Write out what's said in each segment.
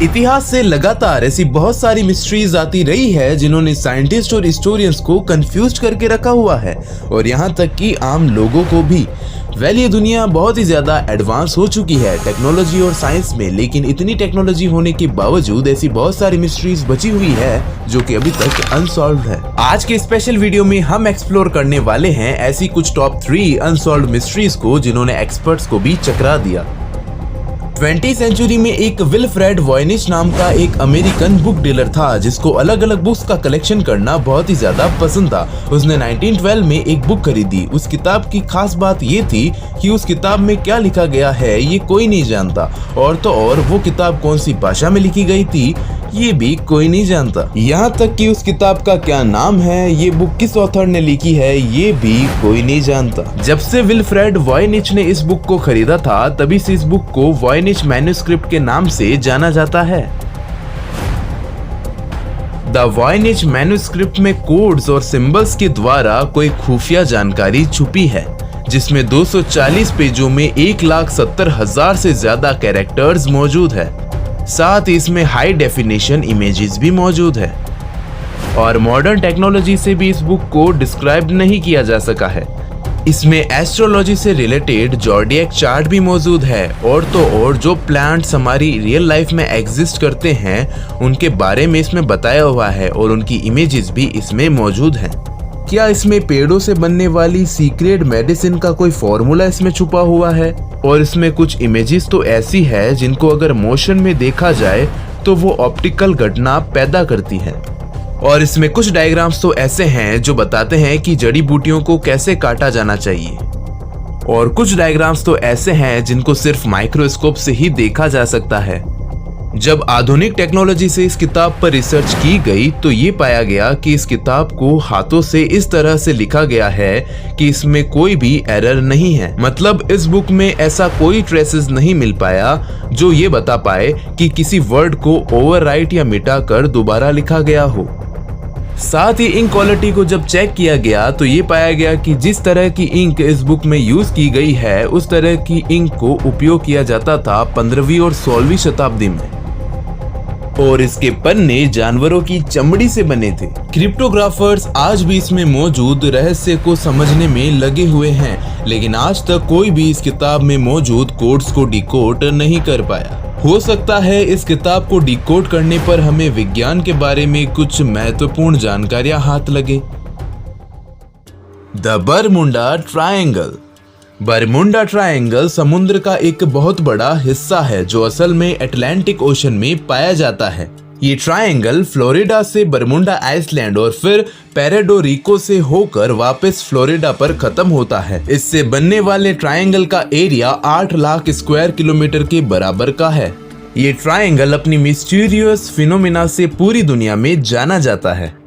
इतिहास से लगातार ऐसी बहुत सारी मिस्ट्रीज आती रही है जिन्होंने साइंटिस्ट और हिस्टोरियंस को कंफ्यूज करके रखा हुआ है और यहाँ तक कि आम लोगों को भी। ये दुनिया बहुत ही ज्यादा एडवांस हो चुकी है टेक्नोलॉजी और साइंस में, लेकिन इतनी टेक्नोलॉजी होने के बावजूद ऐसी बहुत सारी मिस्ट्रीज बची हुई है जो कि अभी तक अनसॉल्व्ड है। आज के स्पेशल वीडियो में हम एक्सप्लोर करने वाले हैं ऐसी कुछ टॉप 3 अनसॉल्व्ड मिस्ट्रीज को जिन्होंने एक्सपर्ट्स को भी चकरा दिया। 20वीं सेंचुरी में एक विल्फ्रेड वॉयनिच नाम का एक अमेरिकन बुक डीलर था जिसको अलग अलग बुक्स का कलेक्शन करना बहुत ही ज्यादा पसंद था। उसने 1912 में एक बुक खरीदी। उस किताब की खास बात ये थी कि उस किताब में क्या लिखा गया है ये कोई नहीं जानता, और तो और वो किताब कौन सी भाषा में लिखी गई थी ये भी कोई नहीं जानता। यहाँ तक कि उस किताब का क्या नाम है, ये बुक किस ऑथर ने लिखी है ये भी कोई नहीं जानता। जब से विल्फ्रेड वॉयनिच ने इस बुक को खरीदा था तभी से इस बुक को वॉयनिच मैन्युस्क्रिप्ट के नाम से जाना जाता है। द वॉयनिच मैन्युस्क्रिप्ट में कोड्स और सिंबल्स के द्वारा कोई खुफिया जानकारी छुपी है जिसमें 240 पेजों में 1,70,000 से ज्यादा कैरेक्टर्स मौजूद है। साथ ही इसमें हाई डेफिनेशन इमेजेस भी मौजूद है और मॉडर्न टेक्नोलॉजी से भी इस बुक को डिस्क्राइब नहीं किया जा सका है। इसमें एस्ट्रोलॉजी से रिलेटेड जॉर्डियक चार्ट भी मौजूद है और तो और जो प्लांट्स हमारी रियल लाइफ में एग्जिस्ट करते हैं उनके बारे में इसमें बताया हुआ है और उनकी इमेजेस भी इसमें मौजूद हैं। क्या इसमें पेड़ों से बनने वाली सीक्रेट मेडिसिन का कोई फॉर्मूला इसमें छुपा हुआ है? और इसमें कुछ इमेजेस तो ऐसी है जिनको अगर मोशन में देखा जाए तो वो ऑप्टिकल घटना पैदा करती है। और इसमें कुछ डायग्राम्स तो ऐसे हैं जो बताते हैं कि जड़ी बूटियों को कैसे काटा जाना चाहिए, और कुछ डायग्राम्स तो ऐसे हैं जिनको सिर्फ माइक्रोस्कोप से ही देखा जा सकता है। जब आधुनिक टेक्नोलॉजी से इस किताब पर रिसर्च की गई तो ये पाया गया कि इस किताब को हाथों से इस तरह से लिखा गया है कि इसमें कोई भी एरर नहीं है। मतलब इस बुक में ऐसा कोई ट्रेसेस नहीं मिल पाया जो ये बता पाए कि किसी वर्ड को ओवरराइट या मिटाकर दोबारा लिखा गया हो। साथ ही इंक क्वालिटी को जब चेक किया गया तो ये पाया गया कि जिस तरह की इंक इस बुक में यूज की गई है उस तरह की इंक को उपयोग किया जाता था 15वीं और 16वीं शताब्दी में, और इसके पन्ने जानवरों की चमड़ी से बने थे। क्रिप्टोग्राफर्स आज भी इसमें मौजूद रहस्य को समझने में लगे हुए हैं, लेकिन आज तक कोई भी इस किताब में मौजूद कोड्स को डिकोड नहीं कर पाया। हो सकता है इस किताब को डिकोड करने पर हमें विज्ञान के बारे में कुछ महत्वपूर्ण जानकारियां हाथ लगे। The Bermuda triangle. Bermuda triangle समुद्र का एक बहुत बड़ा हिस्सा है जो असल में अटलांटिक ओशन में पाया जाता है। ये ट्रायंगल फ्लोरिडा से बरमुंडा आइसलैंड और फिर पेरेडो रिको से होकर वापस फ्लोरिडा पर खत्म होता है। इससे बनने वाले ट्रायंगल का एरिया 8 लाख स्क्वायर किलोमीटर के बराबर का है। ये ट्रायंगल अपनी मिस्टीरियस फिनोमिना से पूरी दुनिया में जाना जाता है,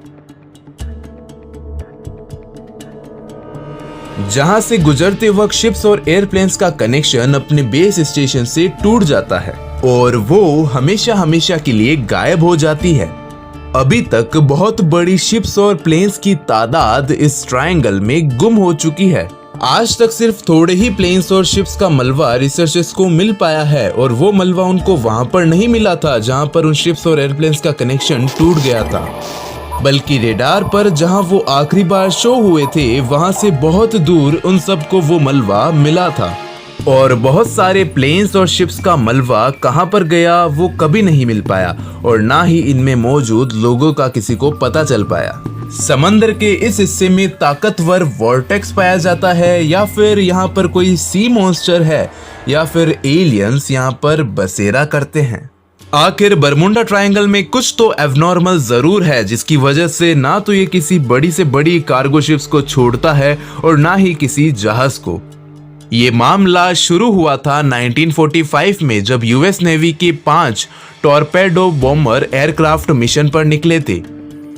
जहां से गुजरते वक्त शिप्स और एयरप्लेन्स का कनेक्शन अपने बेस स्टेशन से टूट जाता है और वो हमेशा हमेशा के लिए गायब हो जाती है। अभी तक बहुत बड़ी शिप्स और प्लेन्स की तादाद इस ट्रायंगल में गुम हो चुकी है। आज तक सिर्फ थोड़े ही प्लेन्स और शिप्स का मलबा रिसर्चर्स को मिल पाया है, और वो मलबा उनको वहां पर नहीं मिला था जहां पर उन शिप्स और एयरप्लेन्स का कनेक्शन टूट गया था, बल्कि रेडार पर जहां वो आखिरी बार शो हुए थे वहां से बहुत दूर उन सबको वो मलबा मिला था। और बहुत सारे प्लेन्स और शिप्स का मलबा कहां पर गया वो कभी नहीं मिल पाया, और ना ही इनमें मौजूद लोगों का किसी को पता चल पाया। समंदर के इस हिस्से में ताकतवर वॉर्टेक्स पाया जाता है, या फिर यहाँ पर कोई सी मॉन्स्टर है, या फिर एलियंस यहाँ पर बसेरा करते हैं। आखिर बरमुंडा ट्रायंगल में कुछ तो एबनॉर्मल जरूर है जिसकी वजह से ना तो ये किसी बड़ी से बड़ी कार्गो शिप्स को छोड़ता है और ना ही किसी जहाज को। ये मामला शुरू हुआ था 1945 में जब यूएस नेवी के 5 टॉर्पेडो बॉम्बर एयरक्राफ्ट मिशन पर निकले थे।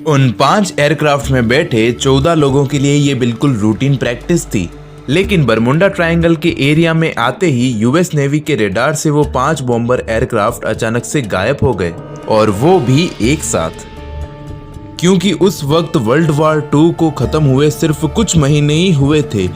उन 5 एयरक्राफ्ट में बैठे 14 लोगों के लिए ये बिल्कुल रूटीन प्रैक्टिस थी, लेकिन बरमुंडा ट्रायंगल के एरिया में आते ही यूएस नेवी के रेडार से वो 5 बॉम्बर एयरक्राफ्ट अचानक से गायब हो गए, और वो भी एक साथ, क्योंकि उस वक्त वर्ल्ड वॉर 2 को खत्म हुए सिर्फ कुछ महीने ही हुए थे।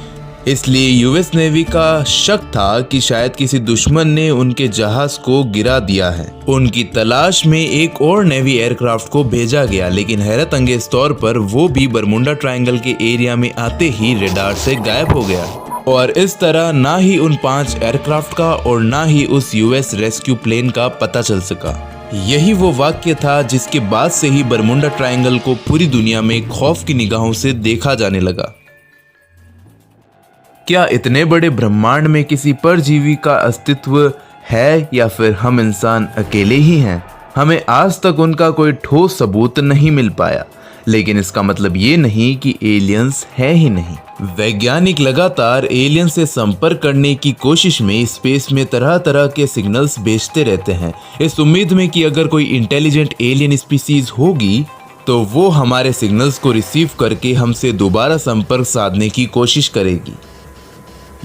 इसलिए यूएस नेवी का शक था कि शायद किसी दुश्मन ने उनके जहाज को गिरा दिया है। उनकी तलाश में एक और नेवी एयरक्राफ्ट को भेजा गया, लेकिन हैरत अंगेज तौर पर वो भी बरमुंडा ट्रायंगल के एरिया में आते ही रडार से गायब हो गया। और इस तरह ना ही उन 5 एयरक्राफ्ट का और ना ही उस यूएस रेस्क्यू प्लेन का पता चल सका। यही वो वाक्य था जिसके बाद से ही बरमुंडा ट्रायंगल को पूरी दुनिया में खौफ की निगाहों से देखा जाने लगा। क्या इतने बड़े ब्रह्मांड में किसी परजीवी का अस्तित्व है या फिर हम इंसान अकेले ही हैं? हमें आज तक उनका कोई ठोस सबूत नहीं मिल पाया, लेकिन इसका मतलब ये नहीं कि एलियंस है ही नहीं। वैज्ञानिक लगातार एलियन से संपर्क करने की कोशिश में स्पेस में तरह तरह के सिग्नल्स भेजते रहते हैं, इस उम्मीद में कि अगर कोई इंटेलिजेंट एलियन स्पीसीज होगी तो वो हमारे सिग्नल्स को रिसीव करके हमसे दोबारा संपर्क साधने की कोशिश करेगी।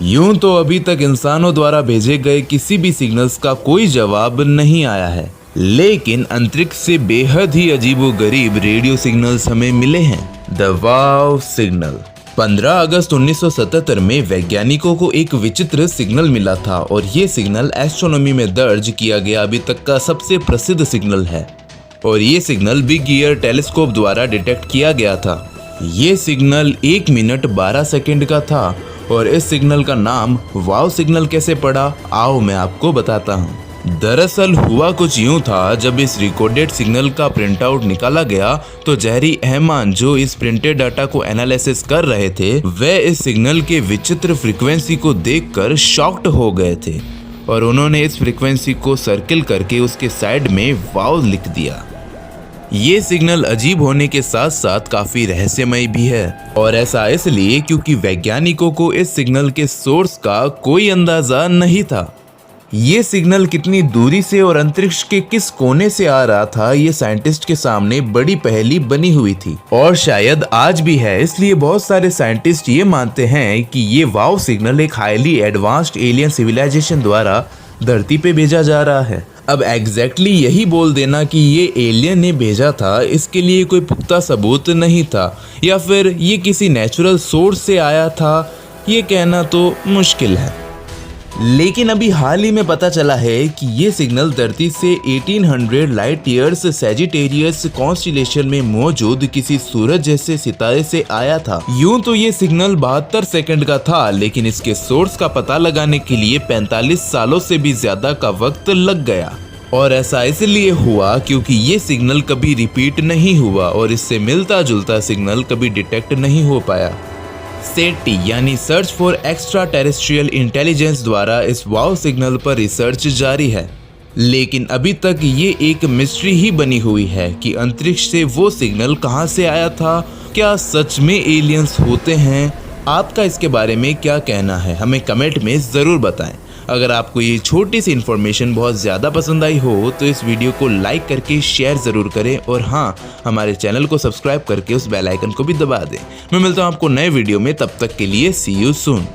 यूं तो अभी तक इंसानों द्वारा भेजे गए किसी भी सिग्नल्स का कोई जवाब नहीं आया है, लेकिन अंतरिक्ष से बेहद ही अजीबोगरीब रेडियो सिग्नल्स हमें मिले हैं। The wow signal. 15 अगस्त 1977 में वैज्ञानिकों को एक विचित्र सिग्नल मिला था और ये सिग्नल एस्ट्रोनॉमी में दर्ज किया गया अभी तक का सबसे प्रसिद्ध सिग्नल है और ये सिग्नल बिग ईयर टेलीस्कोप द्वारा डिटेक्ट किया गया था। ये सिग्नल 1 मिनट 12 सेकंड का था और इस सिग्नल का नाम वाव सिग्नल कैसे पड़ा, आओ मैं आपको बताता हूँ। दरअसल हुआ कुछ यूं था, जब इस रिकॉर्डेड सिग्नल का प्रिंट आउट निकाला गया तो जहरी अहमान जो इस प्रिंटेड डाटा को एनालिसिस कर रहे थे वे इस सिग्नल के विचित्र फ्रीक्वेंसी को देखकर शॉक्ड हो गए थे और उन्होंने इस फ्रीक्वेंसी को सर्किल करके उसके साइड में वाव लिख दिया। ये सिग्नल अजीब होने के साथ साथ काफी रहस्यमय भी है और ऐसा इसलिए क्योंकि वैज्ञानिकों को इस सिग्नल के सोर्स का कोई अंदाजा नहीं था। ये सिग्नल कितनी दूरी से और अंतरिक्ष के किस कोने से आ रहा था, ये साइंटिस्ट के सामने बड़ी पहेली बनी हुई थी और शायद आज भी है। इसलिए बहुत सारे साइंटिस्ट ये मानते हैं कि ये वाव सिग्नल एक हाईली एडवांस्ड एलियन सिविलाइजेशन द्वारा धरती पे भेजा जा रहा है। अब एग्जैक्टली यही बोल देना कि ये एलियन ने भेजा था, इसके लिए कोई पुख्ता सबूत नहीं था या फिर ये किसी नेचुरल सोर्स से आया था, ये कहना तो मुश्किल है। लेकिन अभी हाल ही में पता चला है कि ये सिग्नल धरती से 1800 लाइट ईयर्स सैजिटेरियस कॉन्स्टेलेशन में मौजूद किसी सूरज जैसे सितारे से आया था। यूं तो ये सिग्नल 72 सेकंड का था, लेकिन इसके सोर्स का पता लगाने के लिए 45 सालों से भी ज्यादा का वक्त लग गया और ऐसा इसलिए हुआ क्योंकि ये सिग्नल कभी रिपीट नहीं हुआ और इससे मिलता जुलता सिग्नल कभी डिटेक्ट नहीं हो पाया। सेटी यानी search for extra terrestrial intelligence द्वारा इस वाव सिग्नल पर रिसर्च जारी है, लेकिन अभी तक ये एक मिस्ट्री ही बनी हुई है कि अंतरिक्ष से वो सिग्नल कहां से आया था। क्या सच में एलियंस होते हैं? आपका इसके बारे में क्या कहना है, हमें कमेंट में ज़रूर बताएं। अगर आपको ये छोटी सी इन्फॉर्मेशन बहुत ज़्यादा पसंद आई हो तो इस वीडियो को लाइक करके शेयर ज़रूर करें और हाँ, हमारे चैनल को सब्सक्राइब करके उस बेल आइकन को भी दबा दें। मैं मिलता हूँ आपको नए वीडियो में, तब तक के लिए सी यू सून।